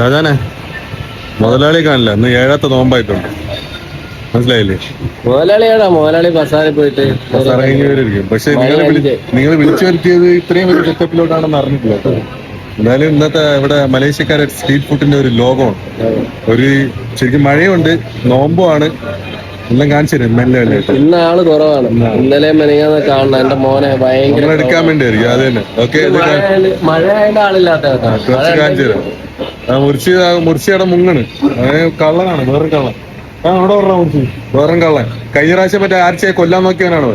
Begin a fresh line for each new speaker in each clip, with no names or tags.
ഷാജാനെ മുതലാളി കാണില്ല, ഇന്ന് 7ാമത്തെ നോമ്പായിട്ടുണ്ട്, മനസ്സിലായില്ലേ?
മുതലാളി ബസാറിൽ പോയിട്ട്
ഇറങ്ങിയവരായിരിക്കും. പക്ഷെ നിങ്ങൾ വിളിച്ചു വരുത്തിയത് ഇത്രയും വലിയ സെറ്റപ്പിലോട്ടാണെന്ന് അറിഞ്ഞിട്ടില്ല. എന്തായാലും ഇന്നത്തെ ഇവിടെ മലേഷ്യക്കാരെ സ്ട്രീറ്റ് ഫുഡിന്റെ ഒരു ലോകമാണ്. ഒരു ശരിക്കും മഴയുണ്ട്, നോമ്പുമാണ്, എല്ലാം കാണിച്ചു തരും. മെല്ലെ
ഇന്ന് ആള് കുറവാണ്. ഇന്നലെ മെനങ്ങാന്ന് കാണണം. എന്റെ മോനെ ഭയങ്കര
എടുക്കാൻ വേണ്ടി ആയിരിക്കും. അത് തന്നെ. ഓക്കെ,
മഴയായിട്ട് ആളില്ലാത്ത
കുറച്ച് കാണിച്ചു തരാം. മുർച്ചിയുടെ മുങ്ങണ്, കള്ളനാണ്, വേറെ കള്ളൻ. അവിടെ പറഞ്ഞ മുർച്ചി വേറെ കള്ളൻ. കഴിഞ്ഞ പ്രാവശ്യം മറ്റേ ആർച്ചയെ കൊല്ലാൻ നോക്കിയവനാണ്.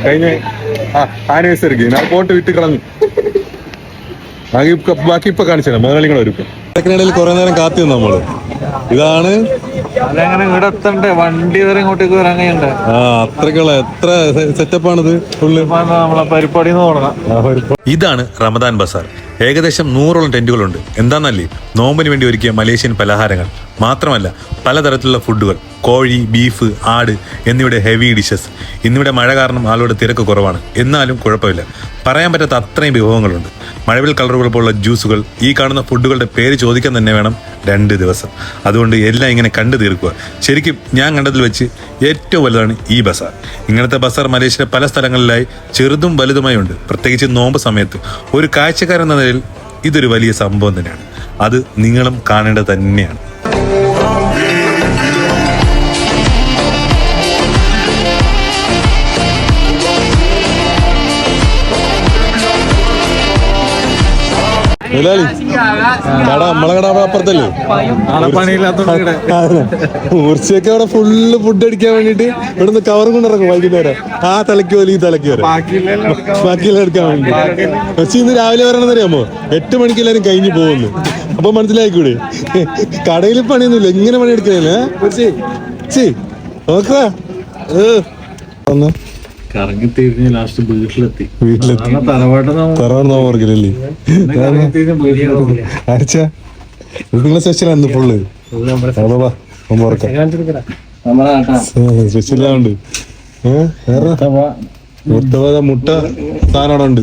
കഴിഞ്ഞ ആനിവേഴ്സറിക്ക് ഞാൻ പോട്ട് വിട്ട് കളഞ്ഞു. ബാക്കി ഇപ്പൊ കാണിച്ചു തരാം. മുതലാളികളെ വരും. ഇടയിൽ കുറെ നേരം കാത്തി വന്നു നമ്മള്. ഇതാണ്
ഇവിടെ എത്തണ്ടേ, വണ്ടി വരെ ഇങ്ങോട്ടേക്ക് വരാൻ കഴിയണ്ടേ?
അത്രക്കുള്ള എത്ര സെറ്റപ്പാണിത് ഫുള്ള്.
നമ്മളെ പരിപാടിന്ന് തുടങ്ങാം.
ഇതാണ് റമദാൻ ബസാർ. ഏകദേശം 100ഓളം ടെന്റുകളുണ്ട്. എന്താന്നല്ലേ, നോമ്പിന് വേണ്ടി ഒരുക്കിയ മലേഷ്യൻ പലഹാരങ്ങൾ മാത്രമല്ല, പലതരത്തിലുള്ള ഫുഡുകൾ, കോഴി, ബീഫ്, ആട് എന്നിവിടെ ഹെവി ഡിഷസ്. ഇന്നിവിടെ മഴ കാരണം ആളുടെ തിരക്ക് കുറവാണ്, എന്നാലും കുഴപ്പമില്ല. പറയാൻ പറ്റാത്ത അത്രയും വിഭവങ്ങളുണ്ട്. മഴവിൽ കളറുകൾ പോലുള്ള ജ്യൂസുകൾ. ഈ കാണുന്ന ഫുഡുകളുടെ പേര് ചോദിക്കാൻ തന്നെ വേണം 2 ദിവസം. അതുകൊണ്ട് എല്ലാം ഇങ്ങനെ കണ്ടു തീർക്കുക. ശരിക്കും ഞാൻ കണ്ടതിൽ വെച്ച് ഏറ്റവും വലുതാണ് ഈ ബസാർ. ഇങ്ങനത്തെ ബസാർ മലേഷ്യയിലെ പല സ്ഥലങ്ങളിലായി ചെറുതും വലുതുമായി ഉണ്ട്. പ്രത്യേകിച്ച് നോമ്പ് സമയത്ത് ഒരു കാഴ്ചക്കാരൻ എന്ന നിലയിൽ ഇതൊരു വലിയ സംഭവം തന്നെയാണ്. അത് നിങ്ങളും കാണേണ്ടത് തന്നെയാണ്. നമ്മളെ കട അപ്പുറത്തല്ലേ, മൂർച്ചയൊക്കെ അവിടെ ഫുള്ള് ഫുഡ് അടിക്കാൻ വേണ്ടിട്ട് ഇവിടുന്ന് കവറും കൊണ്ട് ഇറങ്ങും വൈകുന്നേരം. ആ തലയ്ക്ക് പോലെ ഈ തലയ്ക്ക് വരെ ബാക്കിയെല്ലാം എടുക്കാൻ വേണ്ടി. പക്ഷെ ഇന്ന് രാവിലെ വരണമെന്ന് അറിയാമോ, 8 മണിക്ക് എല്ലാരും കഴിഞ്ഞു പോകുന്നു. അപ്പൊ മനസ്സിലായിക്കൂടെ, കടയിൽ പണിയൊന്നുമില്ല, ഇങ്ങനെ പണി എടുക്കുന്നല്ലേ. നോക്കുക
കറങ്ങി തിരിഞ്ഞ് ലാസ്റ്റ് വീട്ടിലെത്തി.
നിങ്ങളെ സ്പെഷ്യലാണ് ഫുള്ള്. സ്പെഷ്യലുണ്ട്. മുട്ട സാധനം അവിടെ ഉണ്ട്.